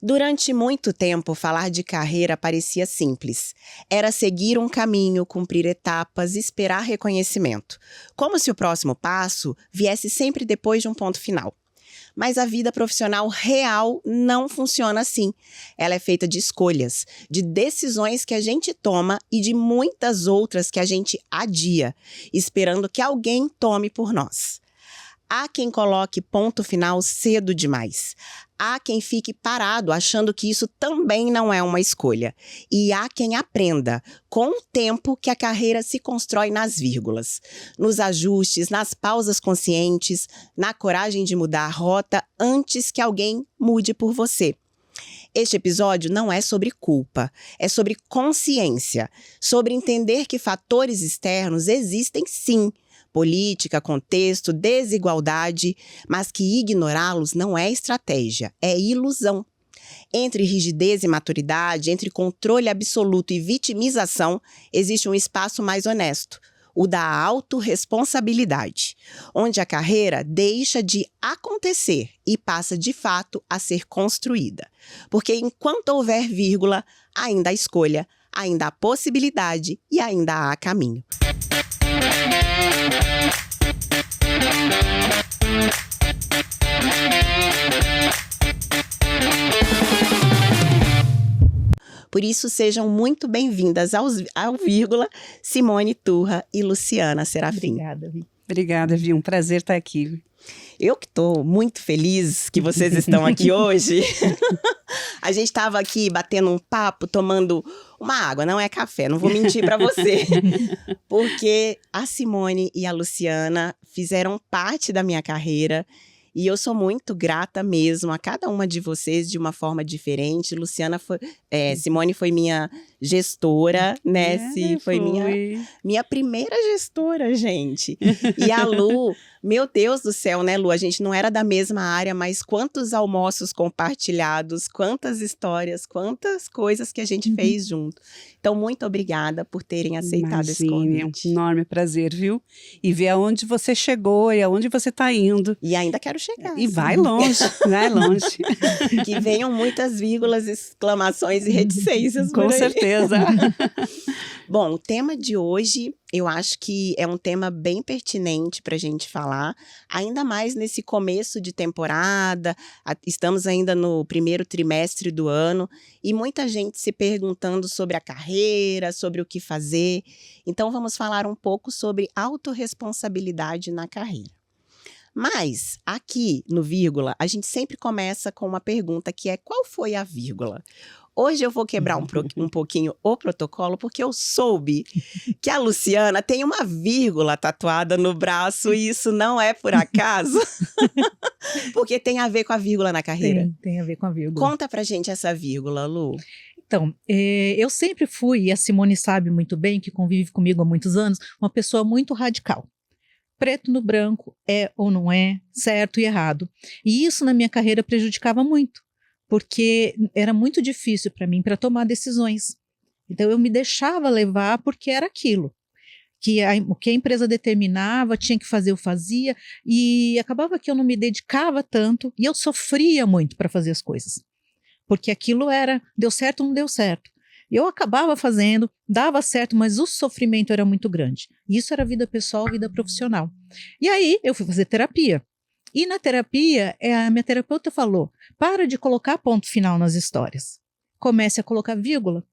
Durante muito tempo, falar de carreira parecia simples. Era seguir um caminho, cumprir etapas e esperar reconhecimento. Como se o próximo passo viesse sempre depois de um ponto final. Mas a vida profissional real não funciona assim. Ela é feita de escolhas, de decisões que a gente toma e de muitas outras que a gente adia, esperando que alguém tome por nós. Há quem coloque ponto final cedo demais. Há quem fique parado achando que isso também não é uma escolha. E há quem aprenda, com o tempo, que a carreira se constrói nas vírgulas, nos ajustes, nas pausas conscientes, na coragem de mudar a rota antes que alguém mude por você. Este episódio não é sobre culpa, é sobre consciência, sobre entender que fatores externos existem sim, política, contexto, desigualdade, mas que ignorá-los não é estratégia, é ilusão. Entre rigidez e maturidade, entre controle absoluto e vitimização, existe um espaço mais honesto, o da autorresponsabilidade, onde a carreira deixa de acontecer e passa de fato a ser construída. Porque enquanto houver vírgula, ainda há escolha, ainda há possibilidade e ainda há caminho. Por isso, sejam muito bem-vindas ao Vírgula, Simone Turra e Luciana Serafim. Obrigada, Vi. Obrigada, Vi. Um prazer estar aqui. Eu que estou muito feliz que vocês estão aqui hoje. A gente estava aqui batendo um papo, tomando uma água, não é café, não vou mentir para você. Porque a Simone e a Luciana fizeram parte da minha carreira e eu sou muito grata mesmo a cada uma de vocês de uma forma diferente. Simone foi minha gestora, né? Foi minha primeira gestora, gente. E a Lu, meu Deus do céu, né, Lu? A gente não era da mesma área, mas quantos almoços compartilhados, quantas histórias, quantas coisas que a gente fez junto. Então, muito obrigada por terem aceitado esse convite. É um enorme prazer, viu? E ver aonde você chegou e aonde você está indo. E ainda quero chegar. E vai longe, vai longe. Que venham muitas vírgulas, exclamações e reticências. Com certeza. Bom, o tema de hoje, eu acho que é um tema bem pertinente para a gente falar, ainda mais nesse começo de temporada, estamos ainda no primeiro trimestre do ano, e muita gente se perguntando sobre a carreira, sobre o que fazer. Então, vamos falar um pouco sobre autorresponsabilidade na carreira. Mas, aqui no Vírgula, a gente sempre começa com uma pergunta que é: qual foi a vírgula? Hoje eu vou quebrar um pouquinho o protocolo, porque eu soube que a Luciana tem uma vírgula tatuada no braço e isso não é por acaso, porque tem a ver com a vírgula na carreira. Tem a ver com a vírgula. Conta pra gente essa vírgula, Lu. Então, eu sempre fui, e a Simone sabe muito bem, que convive comigo há muitos anos, uma pessoa muito radical. Preto no branco, é ou não é, certo e errado. E isso na minha carreira prejudicava muito, porque era muito difícil para mim para tomar decisões. Então eu me deixava levar porque era aquilo. O que a empresa determinava, tinha que fazer, eu fazia, e acabava que eu não me dedicava tanto, e eu sofria muito para fazer as coisas. Porque aquilo deu certo ou não deu certo. Eu acabava fazendo, dava certo, mas o sofrimento era muito grande. Isso era vida pessoal, vida profissional. E aí eu fui fazer terapia. E na terapia, a minha terapeuta falou: para de colocar ponto final nas histórias. Comece a colocar vírgula.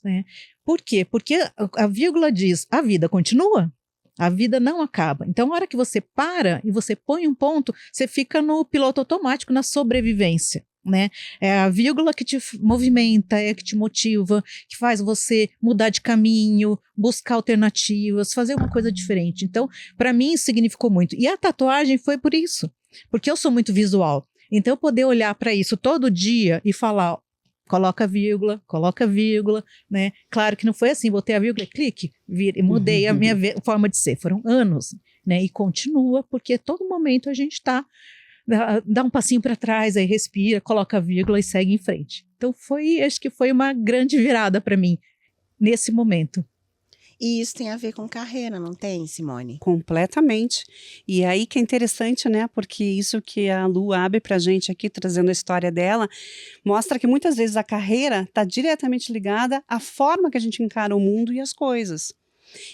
Né? Por quê? Porque a vírgula diz: a vida continua. A vida não acaba. Então, a hora que você para e você põe um ponto, você fica no piloto automático, na sobrevivência. Né? É a vírgula que te movimenta, é que te motiva, que faz você mudar de caminho, buscar alternativas, fazer uma coisa diferente. Então, para mim, significou muito. E a tatuagem foi por isso, porque eu sou muito visual. Então, eu poder olhar para isso todo dia e falar: coloca vírgula, né? Claro que não foi assim, botei a vírgula, clique, e mudei a minha forma de ser. Foram anos, né? E continua, porque todo momento a gente está... dá um passinho para trás, aí respira, coloca a vírgula e segue em frente. Então acho que foi uma grande virada para mim nesse momento. E isso tem a ver com carreira, não tem, Simone? Completamente. E aí que é interessante, né? Porque isso que a Lu abre pra gente aqui, trazendo a história dela, mostra que muitas vezes a carreira está diretamente ligada à forma que a gente encara o mundo e as coisas.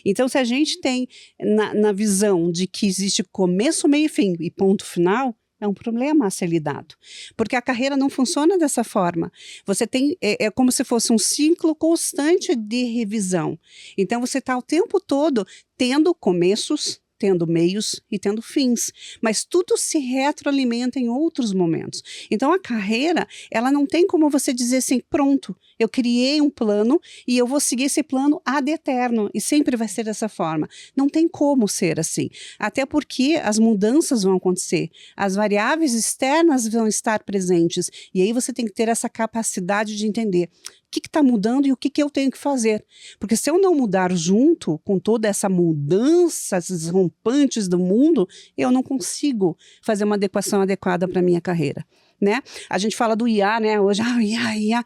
Então, se a gente tem na visão de que existe começo, meio e fim e ponto final, é um problema a ser lidado. Porque a carreira não funciona dessa forma. Você tem, é como se fosse um ciclo constante de revisão. Então, você está o tempo todo tendo começos, tendo meios e tendo fins, mas tudo se retroalimenta em outros momentos. Então a carreira, ela não tem como você dizer assim, pronto, eu criei um plano e eu vou seguir esse plano ad eterno e sempre vai ser dessa forma. Não tem como ser assim, até porque as mudanças vão acontecer, as variáveis externas vão estar presentes e aí você tem que ter essa capacidade de entender o que está mudando e o que eu tenho que fazer. Porque se eu não mudar junto com toda essa mudança, esses rompantes do mundo, eu não consigo fazer uma adequação adequada para a minha carreira, né? A gente fala do IA, né? Hoje, IA.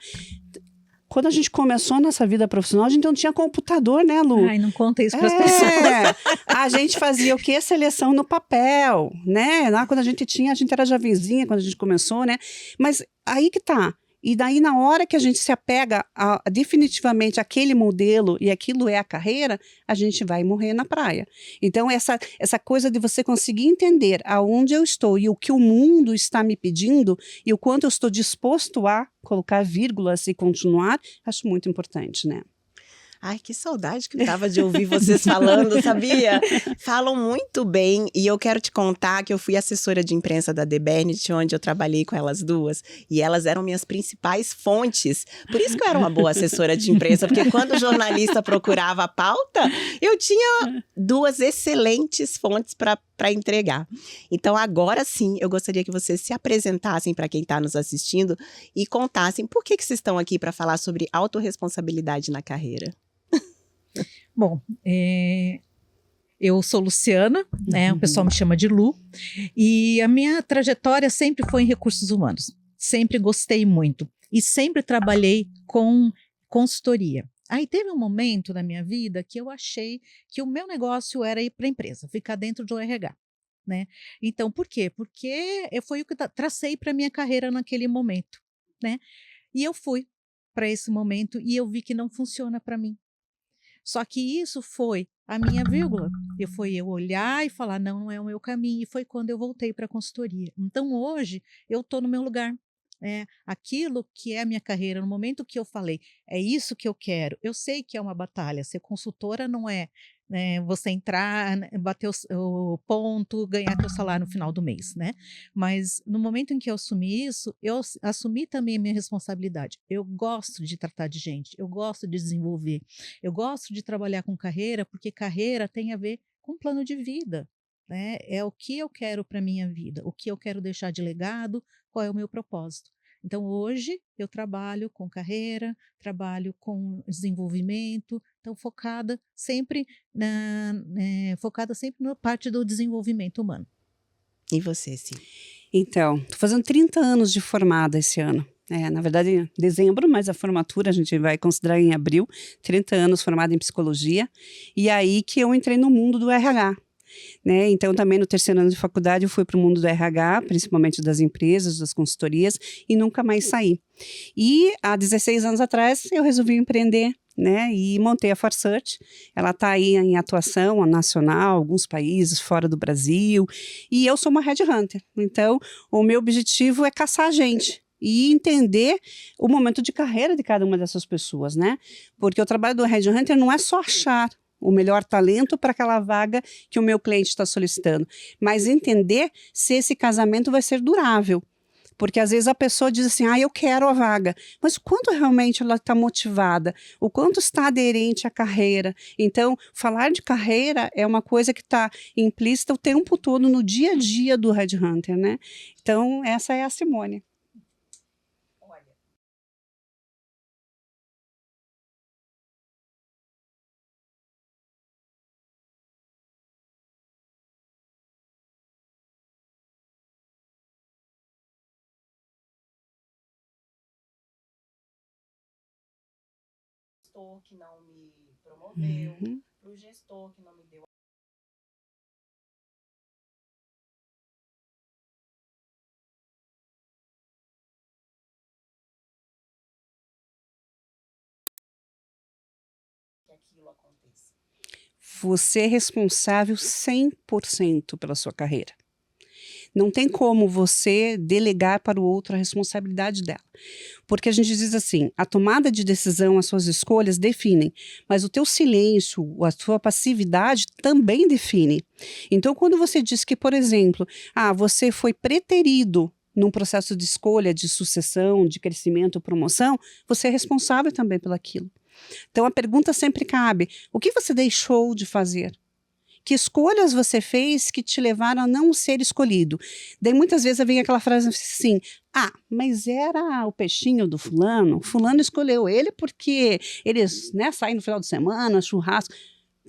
Quando a gente começou nossa vida profissional, a gente não tinha computador, né, Lu? Ai, não conta isso para as pessoas. A gente fazia o quê? Seleção no papel, né? Lá quando a gente era jovenzinha, quando a gente começou, né? Mas aí que tá. E daí, na hora que a gente se apega definitivamente àquele modelo e aquilo é a carreira, a gente vai morrer na praia. Então, essa coisa de você conseguir entender aonde eu estou e o que o mundo está me pedindo e o quanto eu estou disposto a colocar vírgulas e continuar, acho muito importante, né? Ai, que saudade que eu tava de ouvir vocês falando, sabia? Falam muito bem e eu quero te contar que eu fui assessora de imprensa da The Bernit, onde eu trabalhei com elas duas, e elas eram minhas principais fontes. Por isso que eu era uma boa assessora de imprensa, porque quando o jornalista procurava a pauta, eu tinha duas excelentes fontes para entregar. Então, agora sim, eu gostaria que vocês se apresentassem para quem está nos assistindo e contassem por que vocês estão aqui para falar sobre autorresponsabilidade na carreira. Bom, eu sou Luciana, né? O pessoal me chama de Lu, e a minha trajetória sempre foi em recursos humanos. Sempre gostei muito e sempre trabalhei com consultoria. Aí teve um momento na minha vida que eu achei que o meu negócio era ir para a empresa, ficar dentro do RH, né? Então, por quê? Porque foi o que tracei para minha carreira naquele momento, né? E eu fui para esse momento e eu vi que não funciona para mim. Só que isso foi a minha vírgula. Eu olhar e falar, não, não é o meu caminho. E foi quando eu voltei para a consultoria. Então, hoje, eu estou no meu lugar. Aquilo que é a minha carreira, no momento que eu falei, é isso que eu quero. Eu sei que é uma batalha. Ser consultora não é, você entrar, bater o ponto, ganhar teu salário no final do mês, né? Mas no momento em que eu assumi isso, eu assumi também a minha responsabilidade. Eu gosto de tratar de gente, eu gosto de desenvolver, eu gosto de trabalhar com carreira, porque carreira tem a ver com plano de vida, né? É o que eu quero para minha vida, o que eu quero deixar de legado, qual é o meu propósito. Então, hoje, eu trabalho com carreira, trabalho com desenvolvimento, então focada sempre na parte do desenvolvimento humano. E você, Sim? Então, estou fazendo 30 anos de formada esse ano. Na verdade, em dezembro, mas a formatura a gente vai considerar em abril. 30 anos formada em psicologia. E aí que eu entrei no mundo do RH. Né? Então, também no terceiro ano de faculdade, eu fui para o mundo do RH, principalmente das empresas, das consultorias, e nunca mais saí. E há 16 anos atrás, eu resolvi empreender, né? E montei a ForSearch. Ela está aí em atuação nacional, alguns países fora do Brasil, e eu sou uma headhunter. Então, o meu objetivo é caçar gente e entender o momento de carreira de cada uma dessas pessoas, né? Porque o trabalho do headhunter não é só achar o melhor talento para aquela vaga que o meu cliente está solicitando, mas entender se esse casamento vai ser durável. Porque às vezes a pessoa diz assim, eu quero a vaga, mas o quanto realmente ela está motivada, o quanto está aderente à carreira. Então, falar de carreira é uma coisa que está implícita o tempo todo no dia a dia do headhunter, né? Então, essa é a Simone. Que não me promoveu, Pro gestor que não me deu. Que aquilo aconteça. Você é responsável 100% pela sua carreira. Não tem como você delegar para o outro a responsabilidade dela. Porque a gente diz assim, a tomada de decisão, as suas escolhas definem, mas o teu silêncio, a sua passividade também define. Então, quando você diz que, por exemplo, você foi preterido num processo de escolha, de sucessão, de crescimento, promoção, você é responsável também pelaquilo. Então, a pergunta sempre cabe, o que você deixou de fazer? Que escolhas você fez que te levaram a não ser escolhido? Daí muitas vezes vem aquela frase assim, mas era o peixinho do fulano escolheu ele porque eles saem no final de semana, churrasco.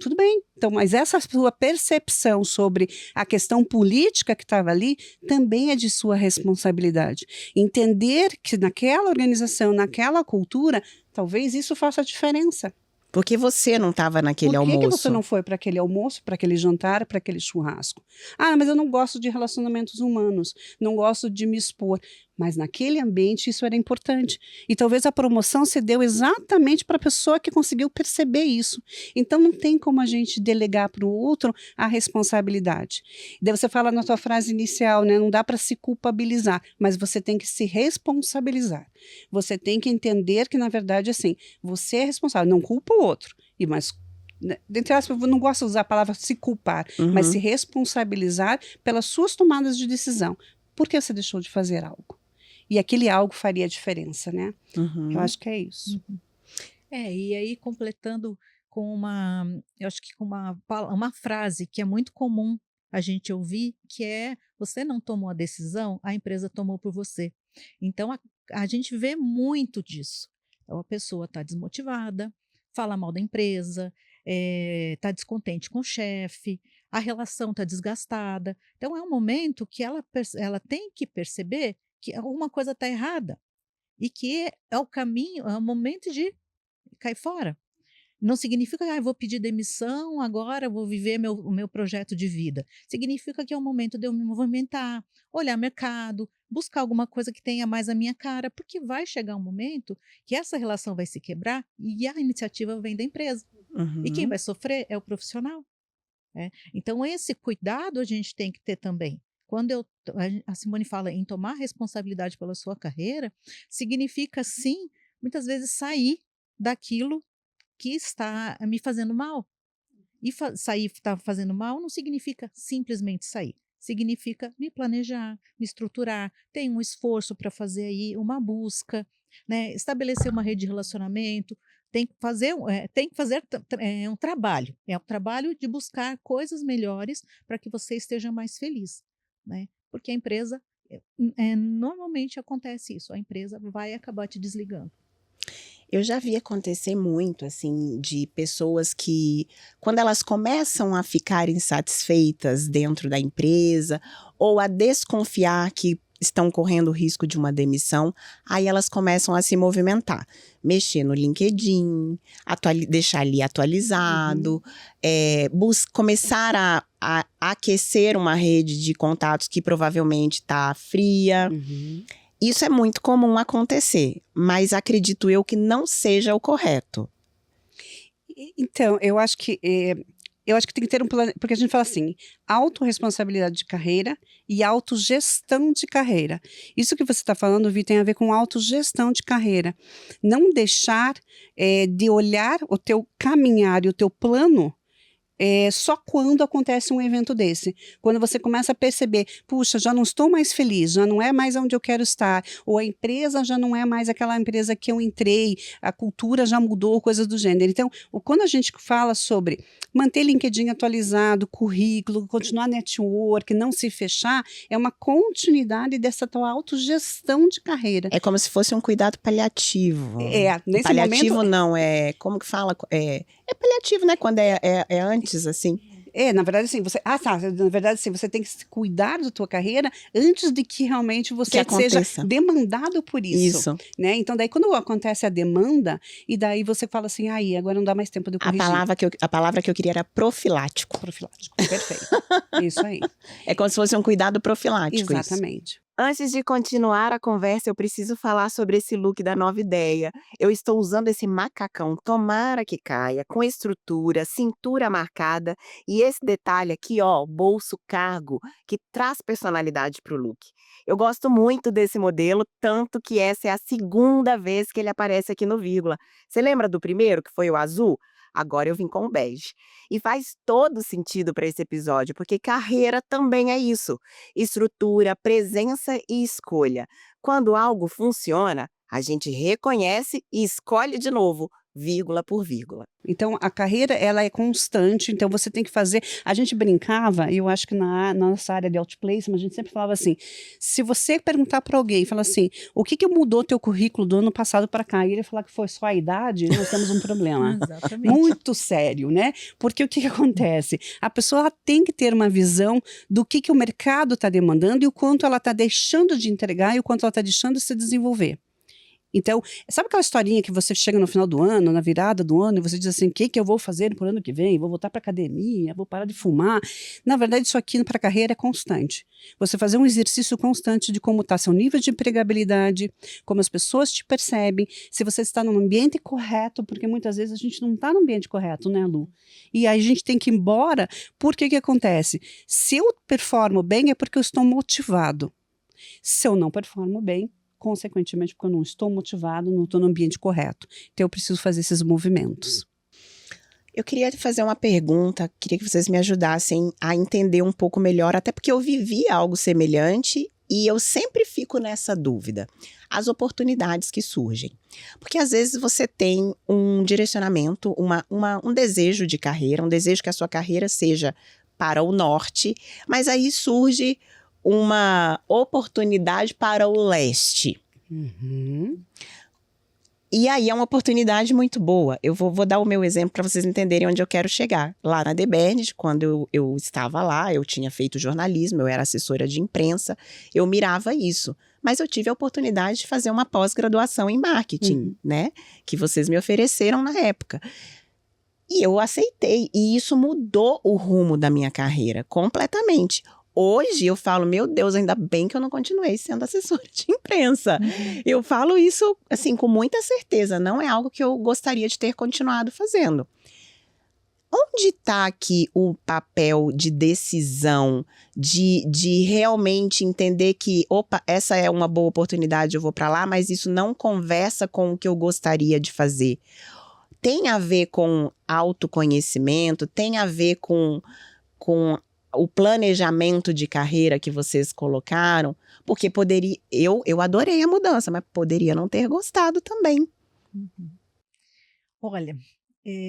Tudo bem, então, mas essa sua percepção sobre a questão política que estava ali também é de sua responsabilidade. Entender que naquela organização, naquela cultura, talvez isso faça diferença. Porque você não estava naquele almoço. Por que você não foi para aquele almoço, para aquele jantar, para aquele churrasco? Mas eu não gosto de relacionamentos humanos, não gosto de me expor. Mas naquele ambiente isso era importante. E talvez a promoção se deu exatamente para a pessoa que conseguiu perceber isso. Então não tem como a gente delegar para o outro a responsabilidade. Daí você fala na tua frase inicial, né? Não dá para se culpabilizar, mas você tem que se responsabilizar. Você tem que entender que, na verdade, assim, você é responsável, não culpa o outro. Mas, dentre aspas, eu não gosto de usar a palavra se culpar, mas se responsabilizar pelas suas tomadas de decisão. Por que você deixou de fazer algo? E aquele algo faria diferença, né? Eu acho que é isso. E aí completando com eu acho que com uma frase que é muito comum a gente ouvir, que é, você não tomou a decisão, a empresa tomou por você. Então, a gente vê muito disso. A pessoa está desmotivada, fala mal da empresa, está descontente com o chefe, a relação está desgastada. Então, é um momento que ela tem que perceber que alguma coisa está errada e que é o caminho, é o momento de cair fora. Não significa que eu vou pedir demissão agora, vou viver o meu projeto de vida. Significa que é o momento de eu me movimentar, olhar mercado, buscar alguma coisa que tenha mais a minha cara, porque vai chegar um momento que essa relação vai se quebrar e a iniciativa vem da empresa. E quem vai sofrer é o profissional. Então, esse cuidado a gente tem que ter também. Quando a Simone fala em tomar responsabilidade pela sua carreira, significa, sim, muitas vezes sair daquilo que está me fazendo mal. E sair está fazendo mal não significa simplesmente sair. Significa me planejar, me estruturar, tem um esforço para fazer aí uma busca, né? Estabelecer uma rede de relacionamento, tem que fazer um trabalho. É o trabalho de buscar coisas melhores para que você esteja mais feliz, né? Porque a empresa, normalmente acontece isso, a empresa vai acabar te desligando. Eu já vi acontecer muito, assim, de pessoas que, quando elas começam a ficar insatisfeitas dentro da empresa, ou a desconfiar que estão correndo o risco de uma demissão, aí elas começam a se movimentar. Mexer no LinkedIn, deixar ali atualizado, começar a aquecer uma rede de contatos que provavelmente está fria. Isso é muito comum acontecer, mas acredito eu que não seja o correto. Então, eu acho que tem que ter um plano, porque a gente fala assim, autorresponsabilidade de carreira e autogestão de carreira. Isso que você está falando, Vi, tem a ver com autogestão de carreira. Não deixar de olhar o teu caminhar e o teu plano só quando acontece um evento desse. Quando você começa a perceber, puxa, já não estou mais feliz, já não é mais onde eu quero estar, ou a empresa já não é mais aquela empresa que eu entrei, a cultura já mudou, coisas do gênero. Então, quando a gente fala sobre manter LinkedIn atualizado, currículo, continuar network, não se fechar, é uma continuidade dessa tua autogestão de carreira. É como se fosse um cuidado paliativo. Nesse paliativo momento, não, como que fala? É paliativo, né? Quando é antes, assim. Na verdade, assim, na verdade, assim, você tem que cuidar da tua carreira antes de que realmente você seja demandado por isso. Né? Então, daí, quando acontece a demanda, e daí você fala assim, aí, agora não dá mais tempo de eu corrigir. A palavra que eu queria era profilático. Profilático, perfeito. Isso aí. É como se fosse um cuidado profilático. Exatamente. Isso. Antes de continuar a conversa, eu preciso falar sobre esse look da Nova Ideia. Eu estou usando esse macacão, tomara que caia, com estrutura, cintura marcada e esse detalhe aqui, ó, bolso cargo, que traz personalidade para o look. Eu gosto muito desse modelo, tanto que essa é a segunda vez que ele aparece aqui no Vírgula. Você lembra do primeiro, que foi o azul? Agora eu vim com o bege. E faz todo sentido para esse episódio, porque carreira também é isso. Estrutura, presença e escolha. Quando algo funciona, a gente reconhece e escolhe de novo, vírgula por vírgula. Então, a carreira, ela é constante, então você tem que fazer... A gente brincava, e eu acho que na nossa área de outplacement, a gente sempre falava assim, se você perguntar para alguém, fala assim, o que mudou teu currículo do ano passado para cá? E ele falar que foi só a idade, nós temos um problema. Exatamente. Muito sério, né? Porque o que acontece? A pessoa ela tem que ter uma visão do que o mercado está demandando e o quanto ela está deixando de entregar e o quanto ela está deixando de se desenvolver. Então, sabe aquela historinha que você chega no final do ano, na virada do ano, e você diz assim, o que eu vou fazer pro ano que vem? Vou voltar para academia, vou parar de fumar. Na verdade, isso aqui para a carreira é constante. Você fazer um exercício constante de como está seu nível de empregabilidade, como as pessoas te percebem, se você está num ambiente correto, porque muitas vezes a gente não está no ambiente correto, né, Lu? E aí a gente tem que ir embora, porque que acontece? Se eu performo bem, é porque eu estou motivado. Se eu não performo bem, consequentemente, porque eu não estou motivado, não estou no ambiente correto. Então, eu preciso fazer esses movimentos. Eu queria fazer uma pergunta, queria que vocês me ajudassem a entender um pouco melhor, até porque eu vivi algo semelhante e eu sempre fico nessa dúvida. As oportunidades que surgem. Porque às vezes você tem um direcionamento, um desejo de carreira, um desejo que a sua carreira seja para o norte, mas aí surge uma oportunidade para o leste. Uhum. E aí é uma oportunidade muito boa. Eu vou dar o meu exemplo para vocês entenderem onde eu quero chegar. Lá na Debernys, quando eu estava lá, eu tinha feito jornalismo, eu era assessora de imprensa, eu mirava isso. Mas eu tive a oportunidade de fazer uma pós-graduação em marketing, né? Que vocês me ofereceram na época. E eu aceitei. E isso mudou o rumo da minha carreira completamente. Hoje eu falo, meu Deus, ainda bem que eu não continuei sendo assessora de imprensa. Eu falo isso, assim, com muita certeza. Não é algo que eu gostaria de ter continuado fazendo. Onde está aqui o papel de decisão, de realmente entender que, opa, essa é uma boa oportunidade, eu vou para lá, mas isso não conversa com o que eu gostaria de fazer? Tem a ver com autoconhecimento, tem a ver com o planejamento de carreira que vocês colocaram, porque poderia, eu adorei a mudança, mas poderia não ter gostado também. Olha,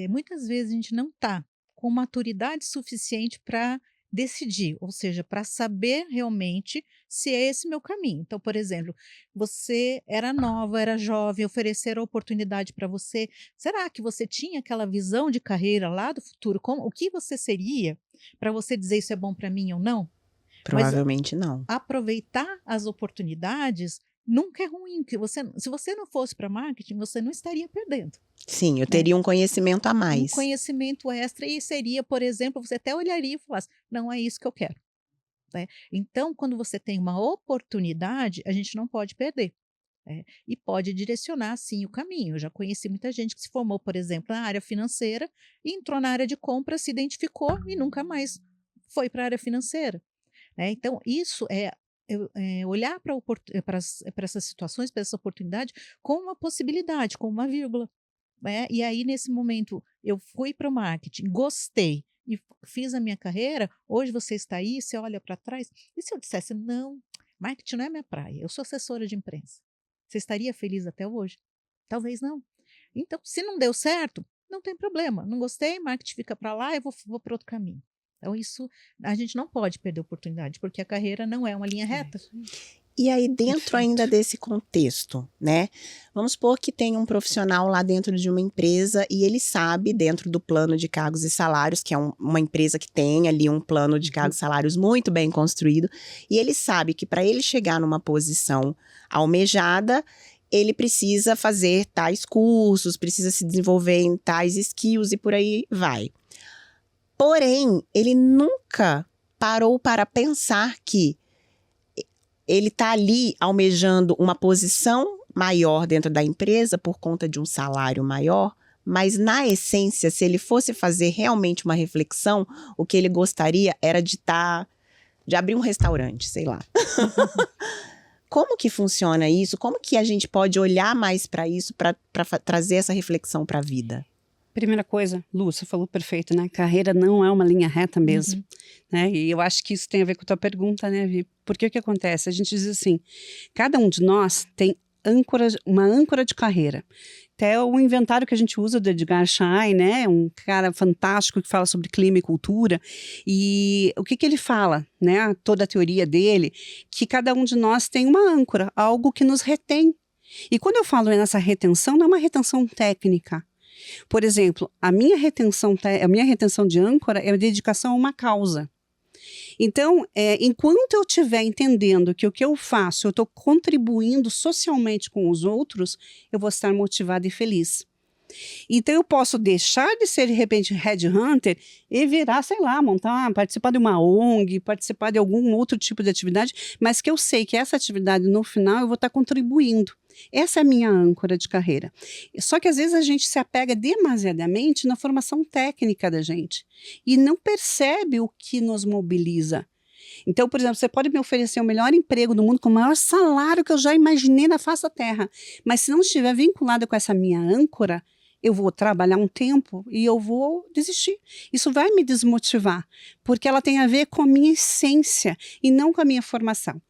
muitas vezes a gente não está com maturidade suficiente para decidir, ou seja, para saber realmente se é esse meu caminho. Então, por exemplo, você era nova, era jovem, ofereceram a oportunidade para você. Será que você tinha aquela visão de carreira lá do futuro? O que você seria para você dizer isso é bom para mim ou não? Provavelmente não. Aproveitar as oportunidades nunca é ruim. Se você não fosse para marketing, você não estaria perdendo. Sim, eu teria um conhecimento a mais. Um conhecimento extra e seria, por exemplo, você até olharia e falasse, não é isso que eu quero. Né? Então, quando você tem uma oportunidade, a gente não pode perder. E pode direcionar, sim, o caminho. Eu já conheci muita gente que se formou, por exemplo, na área financeira e entrou na área de compra, se identificou e nunca mais foi para a área financeira. Então, isso é olhar para essas situações, para essa oportunidade, com uma possibilidade, com uma vírgula. E aí, nesse momento, eu fui para o marketing, gostei e fiz a minha carreira. Hoje você está aí, você olha para trás. E se eu dissesse, não, marketing não é minha praia, eu sou assessora de imprensa. Você estaria feliz até hoje? Talvez não. Então, se não deu certo, não tem problema. Não gostei, marketing fica para lá, eu vou para outro caminho. Então, isso a gente não pode perder a oportunidade, porque a carreira não é uma linha reta. E aí, dentro Perfeito. ainda desse contexto, né? Vamos supor que tem um profissional lá dentro de uma empresa e ele sabe, dentro do plano de cargos e salários, que é uma empresa que tem ali um plano de cargos e salários muito bem construído, e ele sabe que para ele chegar numa posição almejada, ele precisa fazer tais cursos, precisa se desenvolver em tais skills e por aí vai. Porém, ele nunca parou para pensar que ele está ali almejando uma posição maior dentro da empresa por conta de um salário maior, mas na essência, se ele fosse fazer realmente uma reflexão, o que ele gostaria era de abrir um restaurante, sei lá. Como que funciona isso? Como que a gente pode olhar mais para isso, para trazer essa reflexão para a vida? Primeira coisa, Lu, você falou perfeito, né? Carreira não é uma linha reta mesmo, né? E eu acho que isso tem a ver com a tua pergunta, né, Vi? Porque o que acontece? A gente diz assim, cada um de nós tem uma âncora de carreira. Até o inventário que a gente usa do Edgar Schein, né? Um cara fantástico que fala sobre clima e cultura. E o que ele fala, né? Toda a teoria dele, que cada um de nós tem uma âncora, algo que nos retém. E quando eu falo nessa retenção, não é uma retenção técnica. Por exemplo, a minha retenção de âncora é a dedicação a uma causa. Então, enquanto eu estiver entendendo que o que eu faço, eu estou contribuindo socialmente com os outros, eu vou estar motivada e feliz. Então, eu posso deixar de ser, de repente, headhunter e virar, sei lá, participar de uma ONG, participar de algum outro tipo de atividade, mas que eu sei que essa atividade, no final, eu vou estar contribuindo. Essa é a minha âncora de carreira. Só que, às vezes, a gente se apega demasiadamente na formação técnica da gente e não percebe o que nos mobiliza. Então, por exemplo, você pode me oferecer o melhor emprego do mundo com o maior salário que eu já imaginei na face da terra, mas se não estiver vinculado com essa minha âncora, eu vou trabalhar um tempo e eu vou desistir. Isso vai me desmotivar, porque ela tem a ver com a minha essência e não com a minha formação.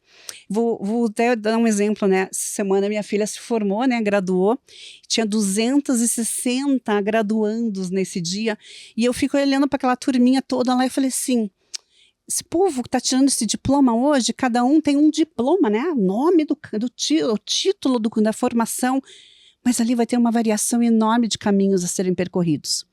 Vou até dar um exemplo, né? Essa semana minha filha se formou, né? Graduou, tinha 260 graduandos nesse dia, e eu fico olhando para aquela turminha toda lá e falei assim, esse povo que está tirando esse diploma hoje, cada um tem um diploma, né? O nome o título da formação, mas ali vai ter uma variação enorme de caminhos a serem percorridos.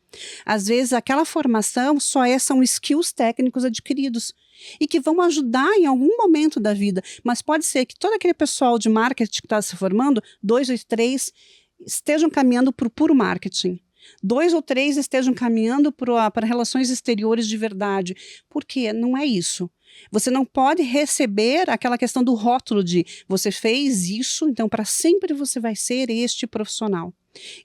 Às vezes, aquela formação são skills técnicos adquiridos e que vão ajudar em algum momento da vida, mas pode ser que todo aquele pessoal de marketing que está se formando, 2 ou 3, estejam caminhando para o puro marketing. 2 ou 3 estejam caminhando para relações exteriores de verdade. Por quê? Não é isso. Você não pode receber aquela questão do rótulo de você fez isso, então para sempre você vai ser este profissional.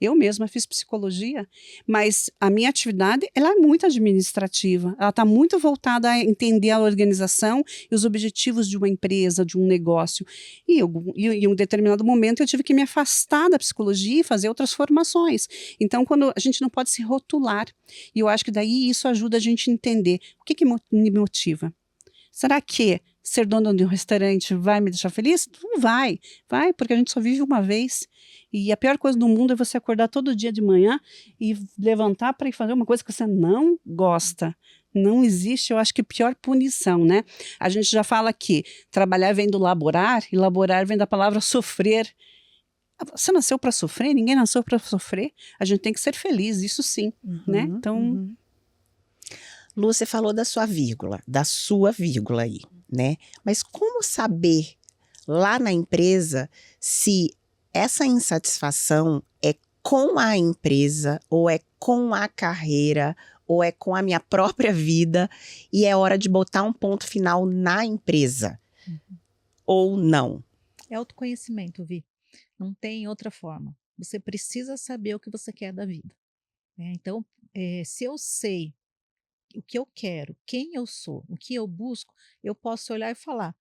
Eu mesma fiz psicologia, mas a minha atividade ela é muito administrativa. Ela está muito voltada a entender a organização e os objetivos de uma empresa, de um negócio. E em um determinado momento eu tive que me afastar da psicologia e fazer outras formações. Então, quando a gente não pode se rotular, e eu acho que daí isso ajuda a gente a entender o que me motiva. Será que ser dono de um restaurante vai me deixar feliz? Não vai, porque a gente só vive uma vez. E a pior coisa do mundo é você acordar todo dia de manhã e levantar para ir fazer uma coisa que você não gosta. Não existe, eu acho que pior punição, né? A gente já fala que trabalhar vem do laborar, e laborar vem da palavra sofrer. Você nasceu para sofrer? Ninguém nasceu para sofrer. A gente tem que ser feliz, isso sim, né? Então... Lu, você falou da sua vírgula aí, né? Mas como saber lá na empresa se essa insatisfação é com a empresa, ou é com a carreira, ou é com a minha própria vida, e é hora de botar um ponto final na empresa? Ou não? É autoconhecimento, Vi. Não tem outra forma. Você precisa saber o que você quer da vida, né? Então, se eu sei o que eu quero, quem eu sou, o que eu busco, eu posso olhar e falar,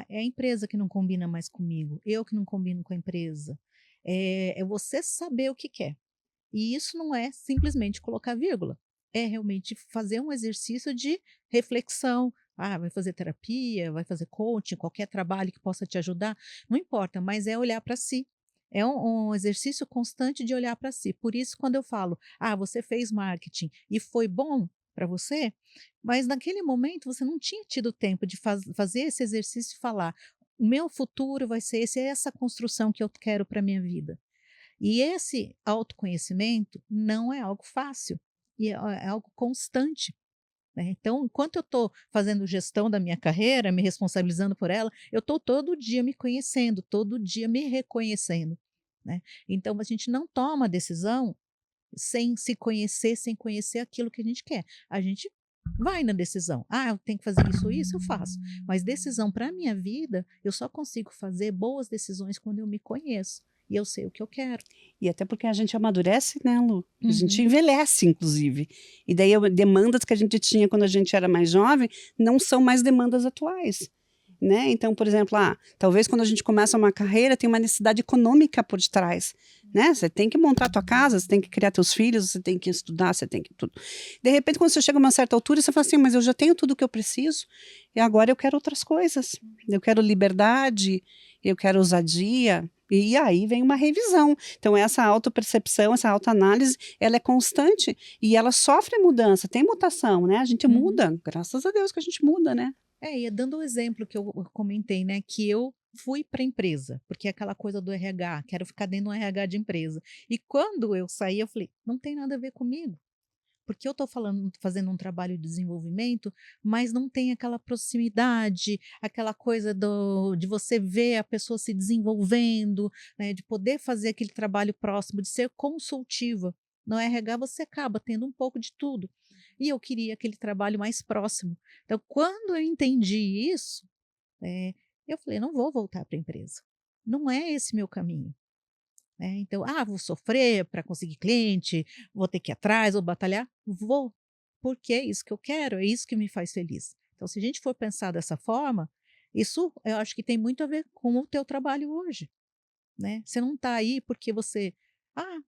é a empresa que não combina mais comigo, eu que não combino com a empresa. É você saber o que quer. E isso não é simplesmente colocar vírgula, é realmente fazer um exercício de reflexão. Vai fazer terapia, vai fazer coaching, qualquer trabalho que possa te ajudar, não importa, mas é olhar para si. É um exercício constante de olhar para si. Por isso, quando eu falo, você fez marketing e foi bom para você, mas naquele momento você não tinha tido tempo de fazer esse exercício e falar, o meu futuro vai ser esse, é essa construção que eu quero para minha vida. E esse autoconhecimento não é algo fácil, e é algo constante. Né? Então, enquanto eu estou fazendo gestão da minha carreira, me responsabilizando por ela, eu estou todo dia me conhecendo, todo dia me reconhecendo. Né? Então, a gente não toma decisão sem se conhecer, sem conhecer aquilo que a gente quer. A gente vai na decisão. Eu tenho que fazer isso eu faço. Mas decisão para a minha vida, eu só consigo fazer boas decisões quando eu me conheço. E eu sei o que eu quero. E até porque a gente amadurece, né, Lu? A gente envelhece, inclusive. E daí, demandas que a gente tinha quando a gente era mais jovem não são mais demandas atuais. Né? Então, por exemplo, talvez quando a gente começa uma carreira, tem uma necessidade econômica por detrás. Né? Você tem que montar a tua casa, você tem que criar teus filhos, você tem que estudar, você tem que tudo. De repente, quando você chega a uma certa altura, você fala assim, mas eu já tenho tudo o que eu preciso e agora eu quero outras coisas. Eu quero liberdade, eu quero ousadia. E aí vem uma revisão. Então, essa autopercepção, essa autoanálise, ela é constante e ela sofre mudança, tem mutação, né? A gente muda, graças a Deus que a gente muda, né? E dando o exemplo que eu comentei, né, que eu fui para a empresa, porque é aquela coisa do RH, quero ficar dentro do RH de empresa. E quando eu saí, eu falei, não tem nada a ver comigo. Porque eu estou fazendo um trabalho de desenvolvimento, mas não tem aquela proximidade, aquela coisa de você ver a pessoa se desenvolvendo, né, de poder fazer aquele trabalho próximo, de ser consultiva. No RH você acaba tendo um pouco de tudo. E eu queria aquele trabalho mais próximo. Então, quando eu entendi isso, eu falei, não vou voltar para a empresa. Não é esse meu caminho. Então, vou sofrer para conseguir cliente, vou ter que ir atrás, vou batalhar. Vou, porque é isso que eu quero, é isso que me faz feliz. Então, se a gente for pensar dessa forma, isso eu acho que tem muito a ver com o teu trabalho hoje. Né? Você não está aí porque você...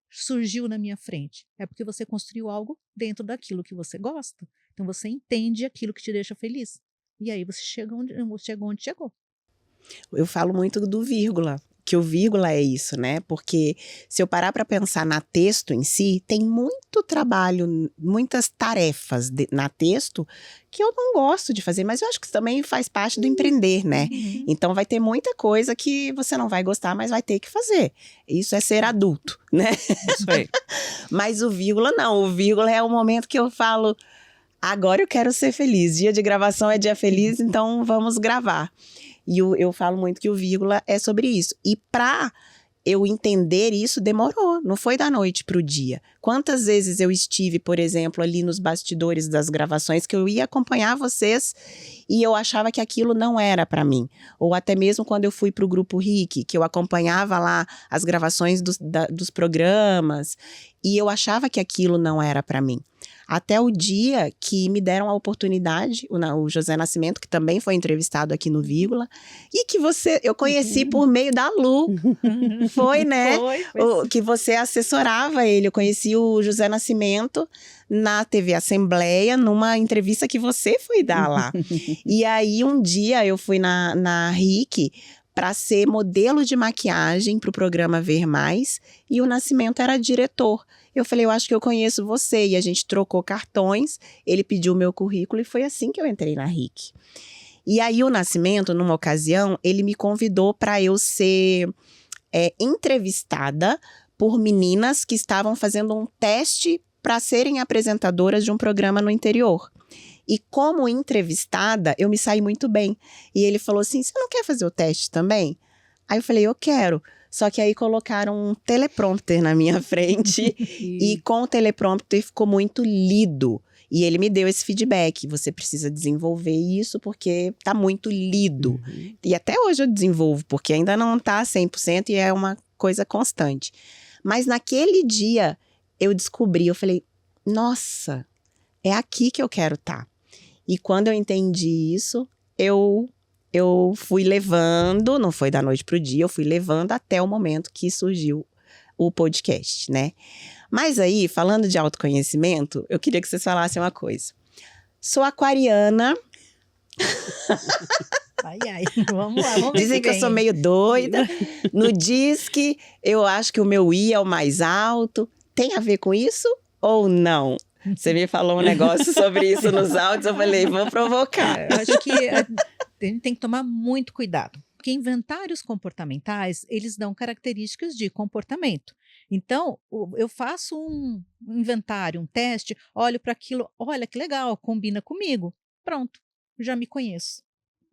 surgiu na minha frente. É porque você construiu algo dentro daquilo que você gosta. Então, você entende aquilo que te deixa feliz. E aí, você chegou onde chegou. Eu falo muito do vírgula, que o vírgula é isso, né? Porque se eu parar para pensar na texto em si, tem muito trabalho, muitas tarefas na texto que eu não gosto de fazer, mas eu acho que isso também faz parte do empreender, né? Então vai ter muita coisa que você não vai gostar, mas vai ter que fazer. Isso é ser adulto, né? Isso aí. Mas o vírgula não, o vírgula é o momento que eu falo, agora eu quero ser feliz, dia de gravação é dia feliz, então vamos gravar. E eu falo muito que o vírgula é sobre isso. E para eu entender isso, demorou. Não foi da noite para o dia. Quantas vezes eu estive, por exemplo, ali nos bastidores das gravações, que eu ia acompanhar vocês e eu achava que aquilo não era para mim. Ou até mesmo quando eu fui para o Grupo RIC, que eu acompanhava lá as gravações dos programas e eu achava que aquilo não era para mim. Até o dia que me deram a oportunidade, o José Nascimento, que também foi entrevistado aqui no Vírgula, e que eu conheci por meio da Lu. Foi, né? Foi. Que você assessorava ele. Eu conheci o José Nascimento na TV Assembleia, numa entrevista que você foi dar lá. E aí, um dia, eu fui na RIC para ser modelo de maquiagem para o programa Ver Mais, e o Nascimento era diretor. Eu falei, eu acho que eu conheço você, e a gente trocou cartões, ele pediu o meu currículo e foi assim que eu entrei na RIC. E aí o Nascimento, numa ocasião, ele me convidou para eu ser entrevistada por meninas que estavam fazendo um teste para serem apresentadoras de um programa no interior. E como entrevistada, eu me saí muito bem. E ele falou assim, você não quer fazer o teste também? Aí eu falei, eu quero. Só que aí colocaram um teleprompter na minha frente e com o teleprompter ficou muito lido. E ele me deu esse feedback, você precisa desenvolver isso porque tá muito lido. E até hoje eu desenvolvo, porque ainda não tá 100% e é uma coisa constante. Mas naquele dia eu descobri, eu falei, nossa, é aqui que eu quero estar. E quando eu entendi isso, eu fui levando, não foi da noite pro dia, eu fui levando até o momento que surgiu o podcast, né? Mas aí, falando de autoconhecimento, eu queria que vocês falassem uma coisa. Sou aquariana. Ai, vamos lá, vamos ver. Dizem que eu sou meio doida. No Disque, eu acho que o meu I é o mais alto. Tem a ver com isso ou não? Você me falou um negócio sobre isso nos áudios, eu falei, vou provocar. Eu acho que a gente tem que tomar muito cuidado. Porque inventários comportamentais, eles dão características de comportamento. Então, eu faço um inventário, um teste, olho para aquilo, olha que legal, combina comigo. Pronto, já me conheço.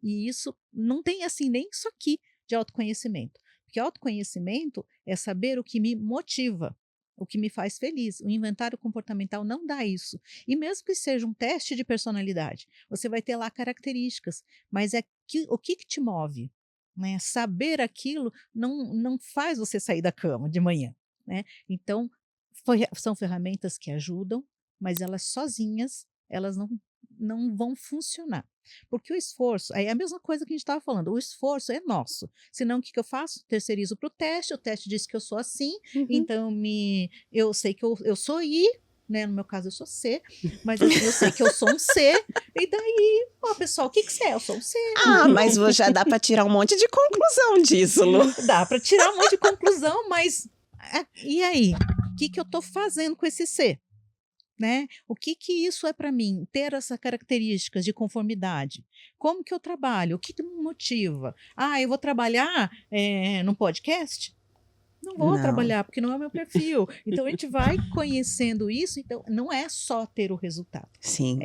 E isso não tem assim nem isso aqui de autoconhecimento. Porque autoconhecimento é saber o que me motiva, o que me faz feliz. O inventário comportamental não dá isso. E mesmo que seja um teste de personalidade, você vai ter lá características, mas o que te move? Né? Saber aquilo não faz você sair da cama de manhã. Né? Então, são ferramentas que ajudam, mas elas sozinhas, elas não vão funcionar. Porque o esforço, é a mesma coisa que a gente estava falando, o esforço é nosso. Senão, o que eu faço? Terceirizo para o teste diz que eu sou assim, então eu sei que eu sou I, né? No meu caso eu sou C, mas assim, eu sei que eu sou um C, e daí, pessoal, o que você é? Eu sou um C. Mas já dá para tirar um monte de conclusão disso, Lu. Dá para tirar um monte de conclusão, mas e aí? O que eu estou fazendo com esse C? Né? O que isso é para mim? Ter essas características de conformidade. Como que eu trabalho? O que me motiva? Eu vou trabalhar num podcast? Não vou trabalhar, porque não é o meu perfil. Então, a gente vai conhecendo isso. Então, não é só ter o resultado. Sim.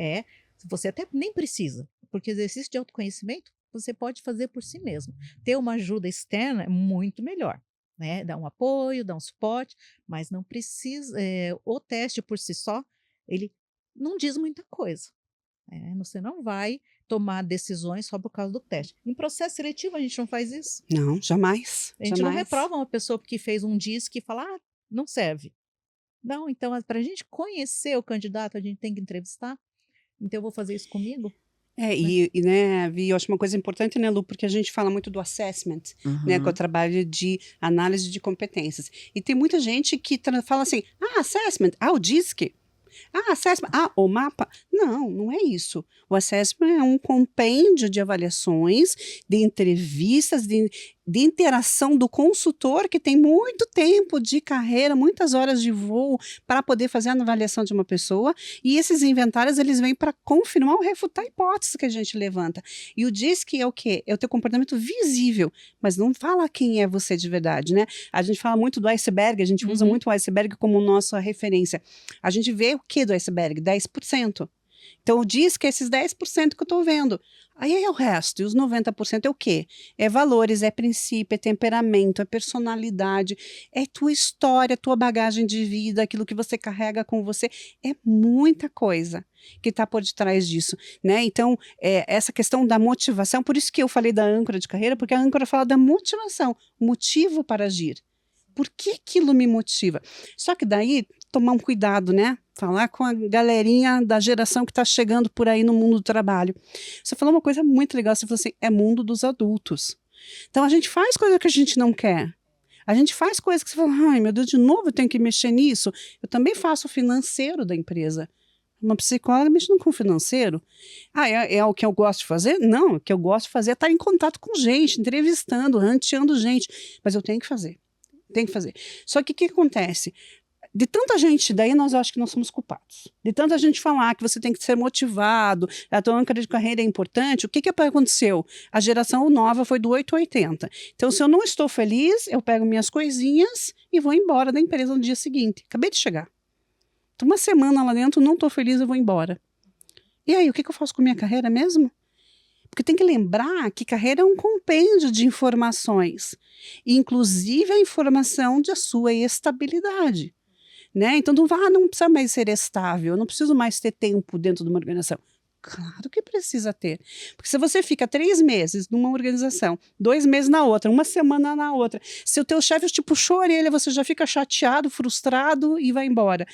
Você até nem precisa, porque exercício de autoconhecimento você pode fazer por si mesmo. Ter uma ajuda externa é muito melhor. Né? Dar um apoio, dar um suporte, mas não precisa. O teste por si só, ele não diz muita coisa. Você não vai tomar decisões só por causa do teste. Em processo seletivo, a gente não faz isso. Não, jamais. A gente não reprova uma pessoa porque fez um DISC e fala, não serve. Não, então, para a gente conhecer o candidato, a gente tem que entrevistar. Então, eu vou fazer isso comigo? Né, Vi, eu acho uma coisa importante, né, Lu, porque a gente fala muito do assessment, né, que é o trabalho de análise de competências. E tem muita gente que fala assim, assessment, o DISC. Assessment, o mapa. Não é isso. O assessment é um compêndio de avaliações, de entrevistas, de interação do consultor que tem muito tempo de carreira, muitas horas de voo para poder fazer a avaliação de uma pessoa, e esses inventários eles vêm para confirmar ou refutar a hipótese que a gente levanta. E o DISC é o quê? É o teu comportamento visível, mas não fala quem é você de verdade, né? A gente fala muito do iceberg, a gente usa muito o iceberg como nossa referência. A gente vê o que do iceberg? 10%. Então, diz que esses 10% que eu estou vendo. Aí é o resto, e os 90% é o quê? É valores, é princípio, é temperamento, é personalidade, é tua história, tua bagagem de vida, aquilo que você carrega com você. É muita coisa que está por detrás disso, né? Então, essa questão da motivação, por isso que eu falei da âncora de carreira, porque a âncora fala da motivação, motivo para agir. Por que aquilo me motiva? Só que daí, tomar um cuidado, né? Falar com a galerinha da geração que está chegando por aí no mundo do trabalho. Você falou uma coisa muito legal, você falou assim, é mundo dos adultos. Então, a gente faz coisa que a gente não quer. A gente faz coisas que você fala, ai meu Deus, de novo eu tenho que mexer nisso. Eu também faço o financeiro da empresa. Uma psicóloga mexendo com o financeiro. É o que eu gosto de fazer? Não, o que eu gosto de fazer é estar em contato com gente, entrevistando, ranteando gente. Mas eu tenho que fazer. Tem que fazer. Só que o que acontece? De tanta gente, daí nós acho que nós somos culpados. De tanta gente falar que você tem que ser motivado, a tua âncora de carreira é importante, o que aconteceu? A geração nova foi do 880. Então, se eu não estou feliz, eu pego minhas coisinhas e vou embora da empresa no dia seguinte. Acabei de chegar. Tô uma semana lá dentro, não estou feliz, eu vou embora. E aí, o que eu faço com a minha carreira mesmo? Porque tem que lembrar que carreira é um compêndio de informações, inclusive a informação da sua estabilidade. Né? Então, não precisa mais ser estável, eu não preciso mais ter tempo dentro de uma organização. Claro que precisa ter. Porque se você fica 3 meses numa organização, 2 meses na outra, 1 semana na outra, se o teu chefe te puxou a orelha, você já fica chateado, frustrado e vai embora.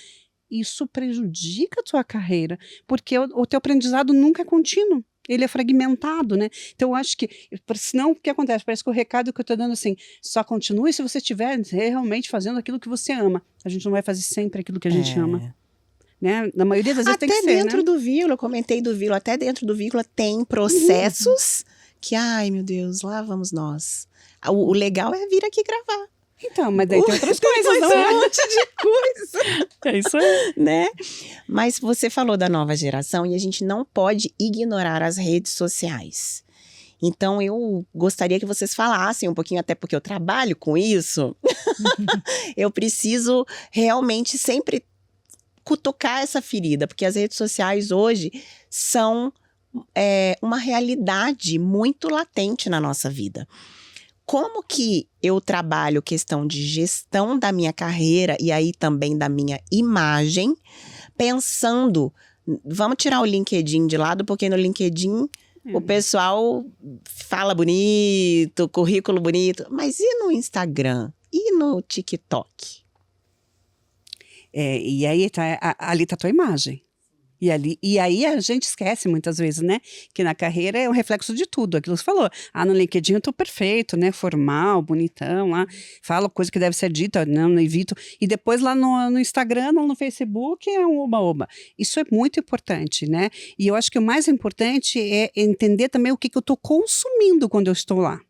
Isso prejudica a tua carreira, porque o teu aprendizado nunca é contínuo. Ele é fragmentado, né? Então, eu acho que, senão, o que acontece? Parece que o recado que eu estou dando assim, só continue se você estiver realmente fazendo aquilo que você ama. A gente não vai fazer sempre aquilo que a gente ama. Né? Na maioria das vezes tem que ser, até dentro do vírgula, eu comentei do vírgula, até dentro do vírgula tem processos que, ai meu Deus, lá vamos nós. O legal é vir aqui gravar. Então, mas daí tem outras coisas, não é? Um monte de coisa. É isso aí. Né? Mas você falou da nova geração e a gente não pode ignorar as redes sociais. Então, eu gostaria que vocês falassem um pouquinho, até porque eu trabalho com isso. Eu preciso realmente sempre cutucar essa ferida, porque as redes sociais hoje são uma realidade muito latente na nossa vida. Como que eu trabalho questão de gestão da minha carreira e aí também da minha imagem, pensando, vamos tirar o LinkedIn de lado, porque no LinkedIn o pessoal fala bonito, currículo bonito, mas e no Instagram? E no TikTok? E aí ali tá a tua imagem. E aí a gente esquece muitas vezes, né? Que na carreira é um reflexo de tudo. Aquilo que você falou. No LinkedIn eu tô perfeito, né? Formal, bonitão lá. Falo coisa que deve ser dita, não evito. E depois lá no Instagram, no Facebook, é um oba-oba. Isso é muito importante, né? E eu acho que o mais importante é entender também o que eu tô consumindo quando eu estou lá.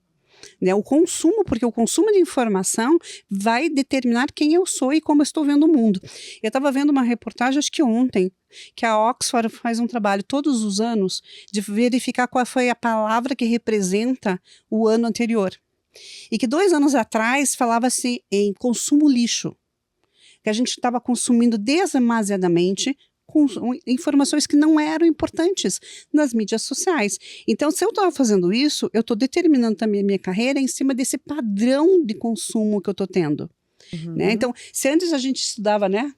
Né, o consumo, porque o consumo de informação vai determinar quem eu sou e como eu estou vendo o mundo. Eu estava vendo uma reportagem, acho que ontem, que a Oxford faz um trabalho todos os anos de verificar qual foi a palavra que representa o ano anterior. E que 2 anos atrás falava-se em consumo lixo, que a gente estava consumindo demasiadamente com informações que não eram importantes nas mídias sociais. Então, se eu estava fazendo isso, eu estou determinando também a minha carreira em cima desse padrão de consumo que eu estou tendo. Né? Então, se antes a gente estudava, né,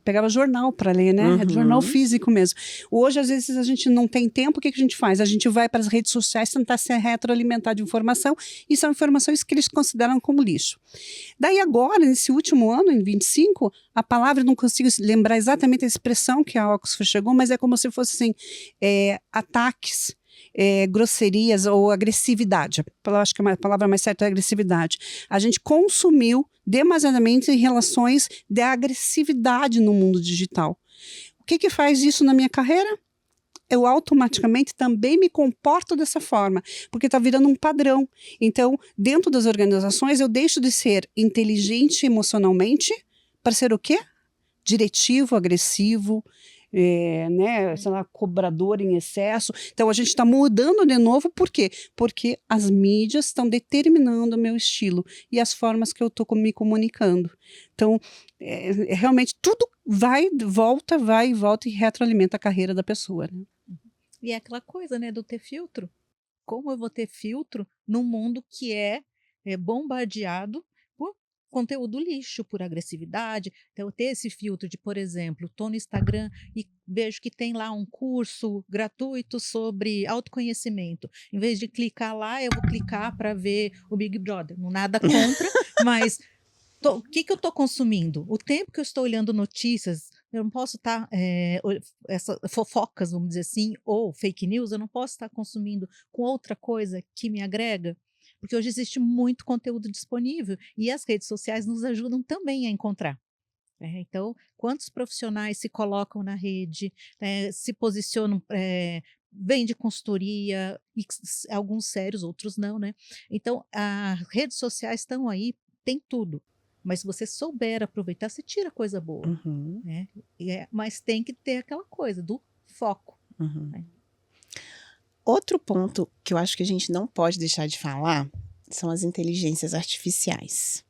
pegava jornal para ler, né? Jornal físico mesmo. Hoje, às vezes, a gente não tem tempo, o que a gente faz? A gente vai para as redes sociais tentar se retroalimentar de informação, e são informações que eles consideram como lixo. Daí agora, nesse último ano, em 25, a palavra, não consigo lembrar exatamente a expressão que a Oxford chegou, mas é como se fosse assim, ataques, grosserias ou agressividade. Eu acho que a palavra mais certa é agressividade. A gente consumiu demasiadamente em relações de agressividade no mundo digital. O que faz isso na minha carreira? Eu automaticamente também me comporto dessa forma, porque está virando um padrão. Então, dentro das organizações, eu deixo de ser inteligente emocionalmente para ser o quê? Diretivo, agressivo, né, sei lá, cobrador em excesso. Então a gente está mudando de novo, por quê? Porque as mídias estão determinando o meu estilo e as formas que eu estou me comunicando. Então, realmente tudo vai e volta e retroalimenta a carreira da pessoa. Né? E é aquela coisa, né, do ter filtro. Como eu vou ter filtro num mundo que é bombardeado por conteúdo lixo, por agressividade? Então, eu ter esse filtro de, por exemplo, estou no Instagram e vejo que tem lá um curso gratuito sobre autoconhecimento. Em vez de clicar lá, eu vou clicar para ver o Big Brother. Não nada contra, mas o que eu estou consumindo? O tempo que eu estou olhando notícias, eu não posso estar, essas fofocas, vamos dizer assim, ou fake news, eu não posso estar consumindo com outra coisa que me agrega, porque hoje existe muito conteúdo disponível e as redes sociais nos ajudam também a encontrar. Então, quantos profissionais se colocam na rede, se posicionam, vêm de consultoria, e alguns sérios, outros não, né? Então, as redes sociais estão aí, tem tudo. Mas se você souber aproveitar, você tira coisa boa. Né? Mas tem que ter aquela coisa do foco. Né? Outro ponto que eu acho que a gente não pode deixar de falar são as inteligências artificiais.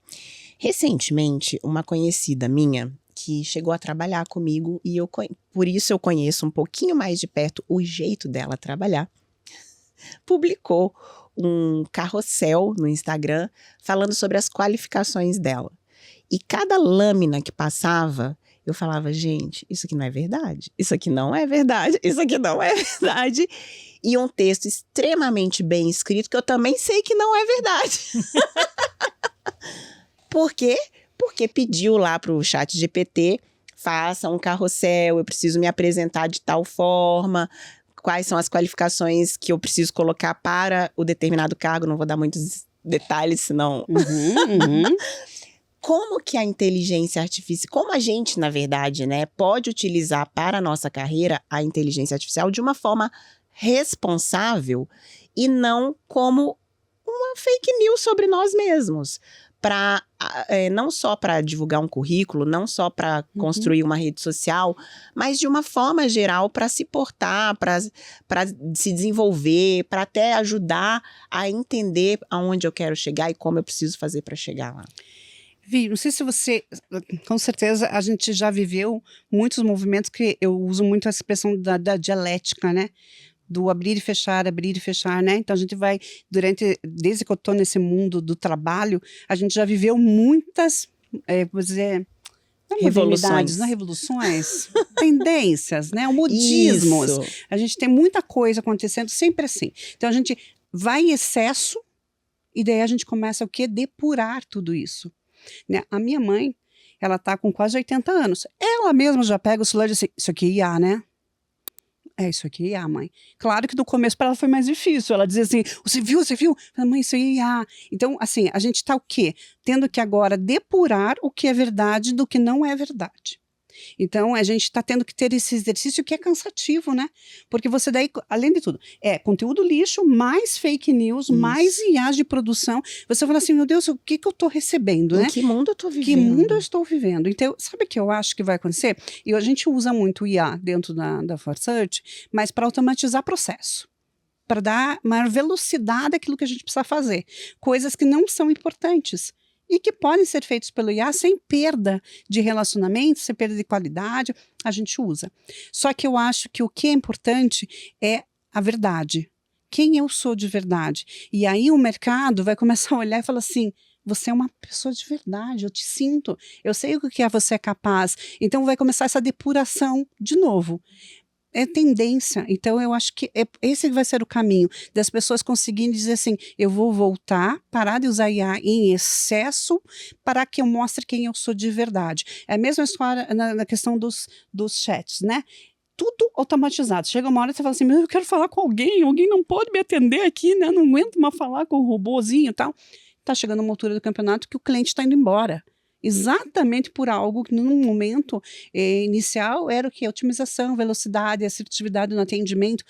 Recentemente, uma conhecida minha que chegou a trabalhar comigo e por isso eu conheço um pouquinho mais de perto o jeito dela trabalhar, publicou um carrossel no Instagram falando sobre as qualificações dela. E cada lâmina que passava, eu falava, gente, isso aqui não é verdade, isso aqui não é verdade, isso aqui não é verdade. E um texto extremamente bem escrito, que eu também sei que não é verdade. Por quê? Porque pediu lá para o ChatGPT, faça um carrossel, eu preciso me apresentar de tal forma, quais são as qualificações que eu preciso colocar para o determinado cargo, não vou dar muitos detalhes, senão... Como que a inteligência artificial, como a gente, na verdade, né, pode utilizar para a nossa carreira a inteligência artificial de uma forma responsável e não como uma fake news sobre nós mesmos. para não só para divulgar um currículo, não só para construir uma rede social, mas de uma forma geral para se portar, para se desenvolver, para até ajudar a entender aonde eu quero chegar e como eu preciso fazer para chegar lá. Vi, não sei se você, com certeza a gente já viveu muitos movimentos que eu uso muito a expressão da dialética, né? Do abrir e fechar, né? Então a gente vai, desde que eu estou nesse mundo do trabalho, a gente já viveu muitas, vou dizer, Revoluções. Não revoluções, tendências, né? Modismos. Isso. A gente tem muita coisa acontecendo sempre assim. Então a gente vai em excesso e daí a gente começa o quê? Depurar tudo isso. Né? A minha mãe, ela tá com quase 80 anos. Ela mesma já pega o celular e diz assim, isso aqui é IA, né? Isso aqui é IA, mãe. Claro que no começo para ela foi mais difícil. Ela dizia assim, você viu? Eu falei, mãe, isso aí é IA. Então, assim, a gente tá o quê? Tendo que agora depurar o que é verdade do que não é verdade. Então, a gente está tendo que ter esse exercício que é cansativo, né? Porque você daí, além de tudo, conteúdo lixo, mais fake news, mais IA de produção. Você fala assim, meu Deus, o que eu estou recebendo, né? Em que mundo eu estou vivendo? Que mundo eu estou vivendo? Então, sabe o que eu acho que vai acontecer? E a gente usa muito o IA dentro da ForSearch, mas para automatizar processo. Para dar maior velocidade àquilo que a gente precisa fazer. Coisas que não são importantes. E que podem ser feitos pelo IA sem perda de relacionamento, sem perda de qualidade, a gente usa. Só que eu acho que o que é importante é a verdade. Quem eu sou de verdade? E aí o mercado vai começar a olhar e falar assim, você é uma pessoa de verdade, eu te sinto, eu sei o que você é capaz. Então vai começar essa depuração de novo. É tendência, então eu acho que esse vai ser o caminho das pessoas conseguirem dizer assim, eu vou voltar, parar de usar IA em excesso para que eu mostre quem eu sou de verdade. É a mesma história na questão dos chats, né? Tudo automatizado. Chega uma hora que você fala assim, eu quero falar com alguém não pode me atender aqui, né? Não aguento mais falar com o robôzinho e tal. Tá chegando uma altura do campeonato que o cliente está indo embora. Exatamente por algo que no momento inicial era o que? Otimização, velocidade, assertividade no atendimento.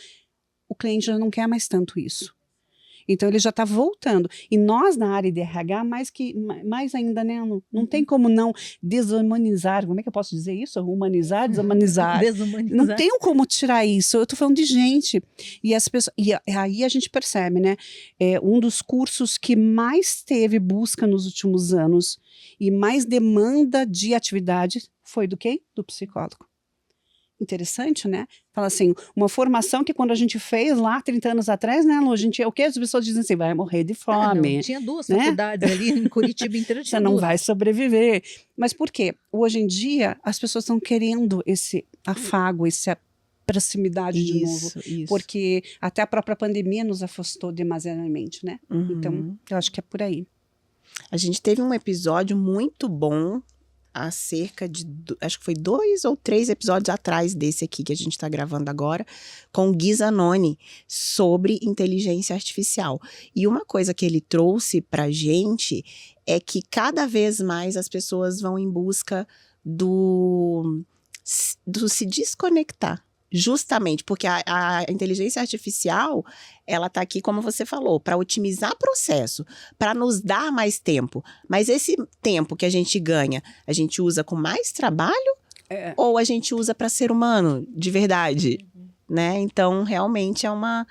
O cliente já não quer mais tanto isso. Então ele já está voltando. E nós na área de RH, mais ainda, né? Não tem como não desumanizar. Como é que eu posso dizer isso? Humanizar, desumanizar. Desumanizar. Não tem como tirar isso. Eu estou falando de gente. E as pessoas. E aí a gente percebe, né? Um dos cursos que mais teve busca nos últimos anos e mais demanda de atividade foi do quê? Do psicólogo. Interessante, né? Fala assim, uma formação que quando a gente fez lá 30 anos atrás, né, Lu, o que as pessoas dizem assim, vai morrer de fome. Não, tinha duas faculdades ali em Curitiba inteira. Você não vai sobreviver. Mas por quê? Hoje em dia, as pessoas estão querendo esse afago, essa proximidade de novo. Isso. Porque até a própria pandemia nos afastou demasiadamente, né? Então, eu acho que é por aí. A gente teve um episódio muito bom há cerca de, acho que foi 2 ou 3 episódios atrás desse aqui que a gente está gravando agora, com o Gui Zanoni, sobre inteligência artificial. E uma coisa que ele trouxe pra gente é que cada vez mais as pessoas vão em busca do se desconectar. Justamente, porque a inteligência artificial, ela está aqui, como você falou, para otimizar processo, para nos dar mais tempo. Mas esse tempo que a gente ganha, a gente usa com mais trabalho ou a gente usa para ser humano, de verdade? Né? Então, realmente é uma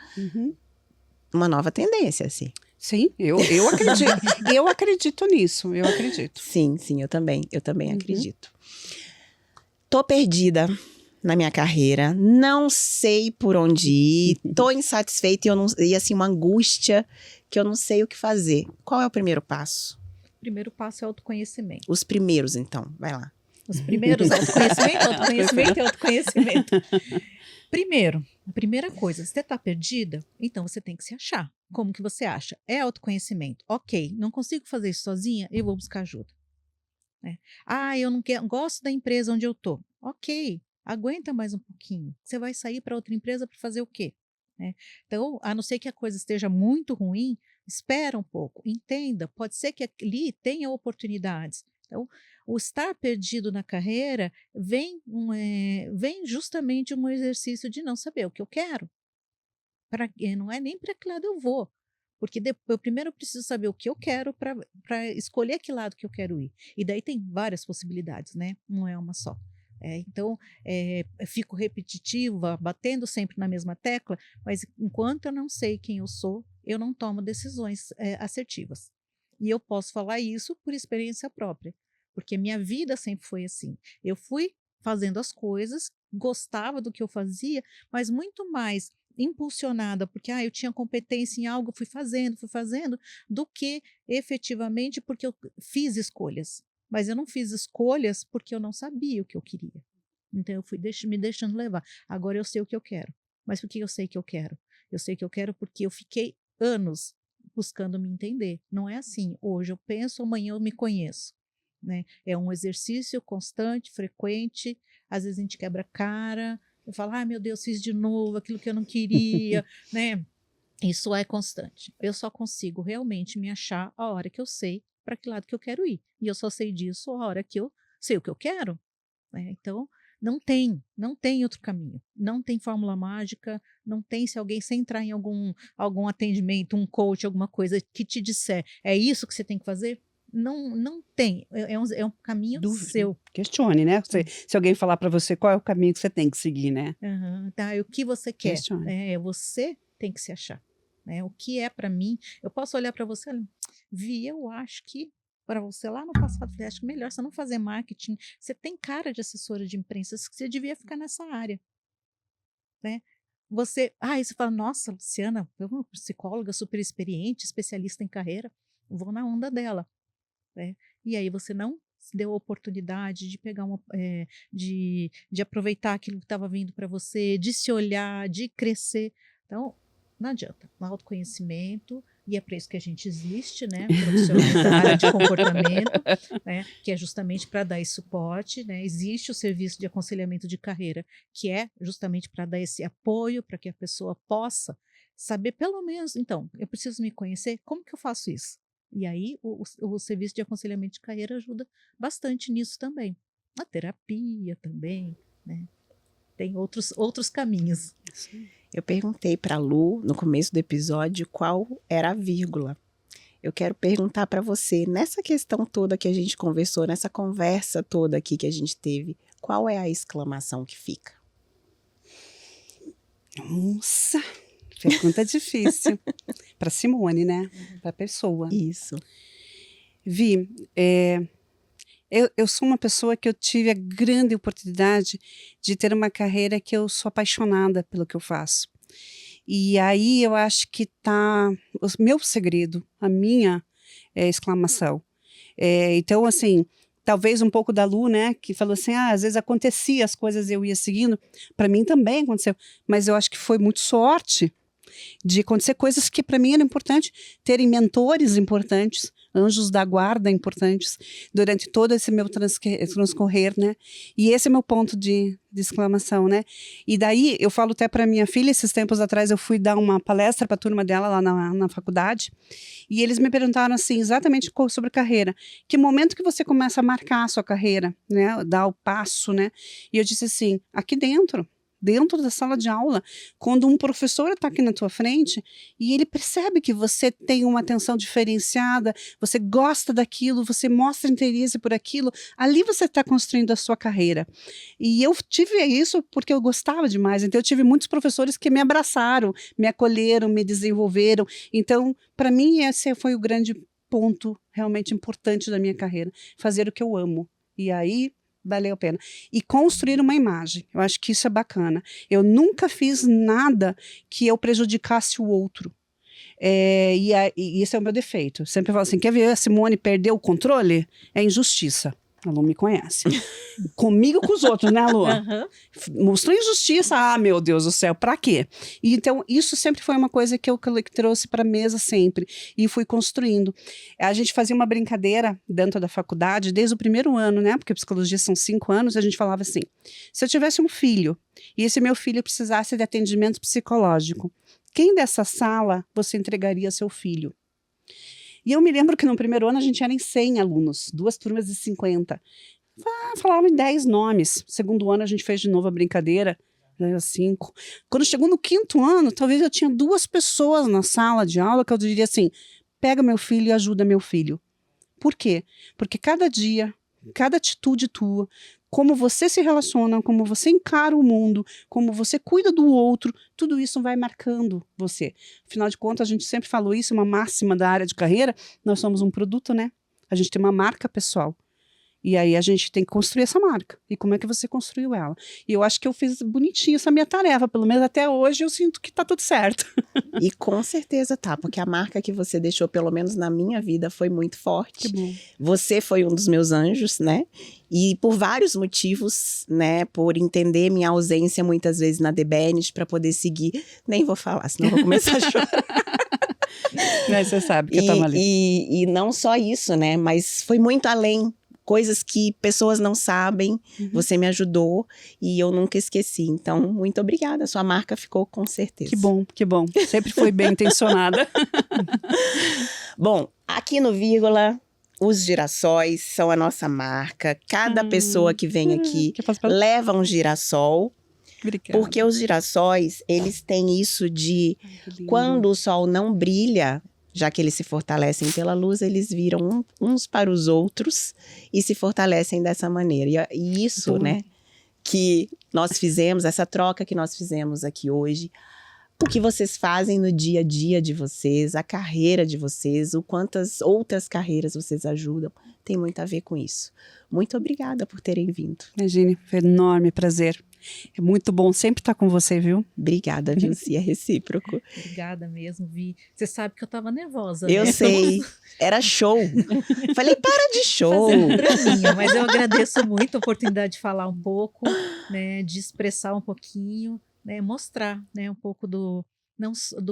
nova tendência, assim. Sim, eu acredito. Eu acredito nisso, eu acredito. Sim, eu também acredito. Tô perdida na minha carreira, não sei por onde ir, tô insatisfeita e assim, uma angústia que eu não sei o que fazer. Qual é o primeiro passo? O primeiro passo é autoconhecimento. Os primeiros, então, vai lá. Os primeiros, autoconhecimento. Primeiro, a primeira coisa, você está perdida? Então você tem que se achar. Como que você acha? É autoconhecimento. Ok, não consigo fazer isso sozinha, eu vou buscar ajuda. Eu não gosto da empresa onde eu tô. Ok, aguenta mais um pouquinho. Você vai sair para outra empresa para fazer o quê? Então, a não ser que a coisa esteja muito ruim, espera um pouco, entenda. Pode ser que ali tenha oportunidades. Então, o estar perdido na carreira vem justamente um exercício de não saber o que eu quero. Não é nem para que lado eu vou. Porque eu primeiro preciso saber o que eu quero para escolher que lado que eu quero ir. E daí tem várias possibilidades, né? Não é uma só. Então, eu fico repetitiva, batendo sempre na mesma tecla, mas enquanto eu não sei quem eu sou, eu não tomo decisões assertivas. E eu posso falar isso por experiência própria, porque minha vida sempre foi assim. Eu fui fazendo as coisas, gostava do que eu fazia, mas muito mais impulsionada, porque eu tinha competência em algo, fui fazendo, do que efetivamente porque eu fiz escolhas. Mas eu não fiz escolhas porque eu não sabia o que eu queria. Então eu fui me deixando levar. Agora eu sei o que eu quero. Mas por que eu sei que eu quero? Eu sei que eu quero porque eu fiquei anos buscando me entender. Não é assim, hoje eu penso, amanhã eu me conheço. Né? É um exercício constante, frequente, às vezes a gente quebra a cara, eu falo, meu Deus, fiz de novo aquilo que eu não queria, né? Isso é constante. Eu só consigo realmente me achar a hora que eu sei para que lado que eu quero ir. E eu só sei disso a hora que eu sei o que eu quero. Né? Então, não tem outro caminho. Não tem fórmula mágica, não tem se alguém, sem entrar em algum atendimento, um coach, alguma coisa que te disser, é isso que você tem que fazer? Não tem, é um caminho seu. Questione, né? Se alguém falar para você qual é o caminho que você tem que seguir, né? Tá, o que você quer? Questione. Você tem que se achar. Né? O que é para mim? Eu posso olhar para você, Vi, eu acho que para você lá no passado, falei, acho que melhor você não fazer marketing. Você tem cara de assessora de imprensa, você devia ficar nessa área. Né? Você fala, nossa, Luciana, eu uma psicóloga super experiente, especialista em carreira, vou na onda dela. Né? E aí você não se deu a oportunidade de pegar de aproveitar aquilo que estava vindo para você, de se olhar, de crescer. Então, não adianta. O autoconhecimento, e é para isso que a gente existe, né? Profissionais da área de comportamento, né? Que é justamente para dar esse suporte, né? Existe o serviço de aconselhamento de carreira, que é justamente para dar esse apoio para que a pessoa possa saber, pelo menos, então, eu preciso me conhecer, como que eu faço isso? E aí o serviço de aconselhamento de carreira ajuda bastante nisso também. A terapia também, né? Tem outros caminhos. Eu perguntei para a Lu, no começo do episódio, qual era a vírgula. Eu quero perguntar para você, nessa questão toda que a gente conversou, nessa conversa toda aqui que a gente teve, qual é a exclamação que fica? Nossa, pergunta difícil. Para Simone, né? Para a pessoa. Isso. Vi, eu sou uma pessoa que eu tive a grande oportunidade de ter uma carreira que eu sou apaixonada pelo que eu faço. E aí eu acho que está o meu segredo, a minha exclamação. Então, assim, talvez um pouco da Lu, né, que falou assim, às vezes acontecia as coisas e eu ia seguindo. Para mim também aconteceu, mas eu acho que foi muito sorte de acontecer coisas que para mim era importante, terem mentores importantes, anjos da guarda importantes durante todo esse meu transcorrer, né? E esse é meu ponto de exclamação, né? E daí eu falo até para minha filha, esses tempos atrás eu fui dar uma palestra para a turma dela lá na faculdade, e eles me perguntaram assim, exatamente sobre carreira, que momento que você começa a marcar a sua carreira, né? Dar o passo, né? E eu disse assim, aqui dentro da sala de aula, quando um professor está aqui na tua frente e ele percebe que você tem uma atenção diferenciada, você gosta daquilo, você mostra interesse por aquilo, ali você está construindo a sua carreira. E eu tive isso porque eu gostava demais, então eu tive muitos professores que me abraçaram, me acolheram, me desenvolveram. Então, para mim, esse foi o grande ponto realmente importante da minha carreira, fazer o que eu amo. E aí valeu a pena. E construir uma imagem. Eu acho que isso é bacana. Eu nunca fiz nada que eu prejudicasse o outro. E esse é o meu defeito. Eu sempre falo assim, quer ver a Simone perder o controle? É injustiça. A Lu me conhece. Comigo com os outros, né, Lu? Mostrou injustiça. Meu Deus do céu, pra quê? E, então, isso sempre foi uma coisa que eu trouxe pra mesa sempre. E fui construindo. A gente fazia uma brincadeira dentro da faculdade, desde o primeiro ano, né? Porque psicologia são 5 anos, a gente falava assim, se eu tivesse um filho, e esse meu filho precisasse de atendimento psicológico, quem dessa sala você entregaria seu filho? E eu me lembro que no primeiro ano a gente era em 100 alunos, 2 turmas de 50. Falava em 10 nomes. Segundo ano a gente fez de novo a brincadeira. Assim, quando chegou no 5º ano, talvez eu tinha 2 pessoas na sala de aula que eu diria assim, pega meu filho e ajuda meu filho. Por quê? Porque cada dia, cada atitude tua, como você se relaciona, como você encara o mundo, como você cuida do outro, tudo isso vai marcando você. Afinal de contas, a gente sempre falou isso, uma máxima da área de carreira, nós somos um produto, né? A gente tem uma marca pessoal. E aí a gente tem que construir essa marca. E como é que você construiu ela? E eu acho que eu fiz bonitinho essa minha tarefa, pelo menos até hoje eu sinto que tá tudo certo. E com certeza tá, porque a marca que você deixou, pelo menos na minha vida, foi muito forte. Que bom. Você foi um dos meus anjos, né? E por vários motivos, né? Por entender minha ausência muitas vezes na The Bennett para poder seguir. Nem vou falar, senão eu vou começar a chorar. Mas você sabe que eu tava ali. E não só isso, né? Mas foi muito além. Coisas que pessoas não sabem, você me ajudou e eu nunca esqueci. Então, muito obrigada. Sua marca ficou com certeza. Que bom, que bom. Sempre foi bem intencionada. Bom, aqui no Vírgula, os girassóis são a nossa marca. Cada pessoa que vem aqui leva um girassol. Obrigada. Porque os girassóis, eles têm isso de quando o sol não brilha, já que eles se fortalecem pela luz, eles viram uns para os outros e se fortalecem dessa maneira. E isso, né, que nós fizemos, essa troca que nós fizemos aqui hoje, o que vocês fazem no dia a dia de vocês, a carreira de vocês, o quantas outras carreiras vocês ajudam, tem muito a ver com isso. Muito obrigada por terem vindo. Imagine, foi um enorme prazer. É muito bom sempre estar com você, viu? Obrigada, viu, Se é recíproco. Obrigada mesmo, Vi. Você sabe que eu tava nervosa, Eu né? sei, era show. Falei, para de show. Fazendo draminha, mas eu agradeço muito a oportunidade de falar um pouco, né, de expressar um pouquinho, né, mostrar, né, um pouco do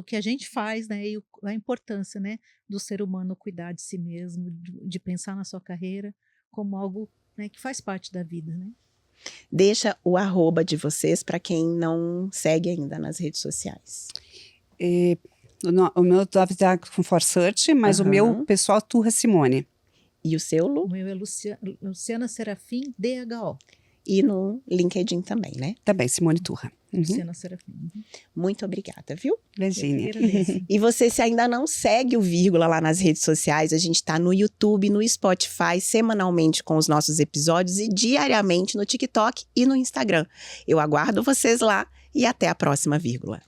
que a gente faz, né, e a importância, né, do ser humano cuidar de si mesmo, de pensar na sua carreira como algo, né, que faz parte da vida, né? Deixa o @ de vocês para quem não segue ainda nas redes sociais. O meu deve estar com Forsearch, mas o meu pessoal Turra Simone. E o seu, Lu? O meu é Luciana Serafim, DHO. E no LinkedIn também, né? Também, Simone Turra. Luciana Serafim. Muito obrigada, viu? Virginia. E você, se ainda não segue o Vírgula lá nas redes sociais, a gente tá no YouTube, no Spotify, semanalmente com os nossos episódios e diariamente no TikTok e no Instagram. Eu aguardo vocês lá e até a próxima Vírgula.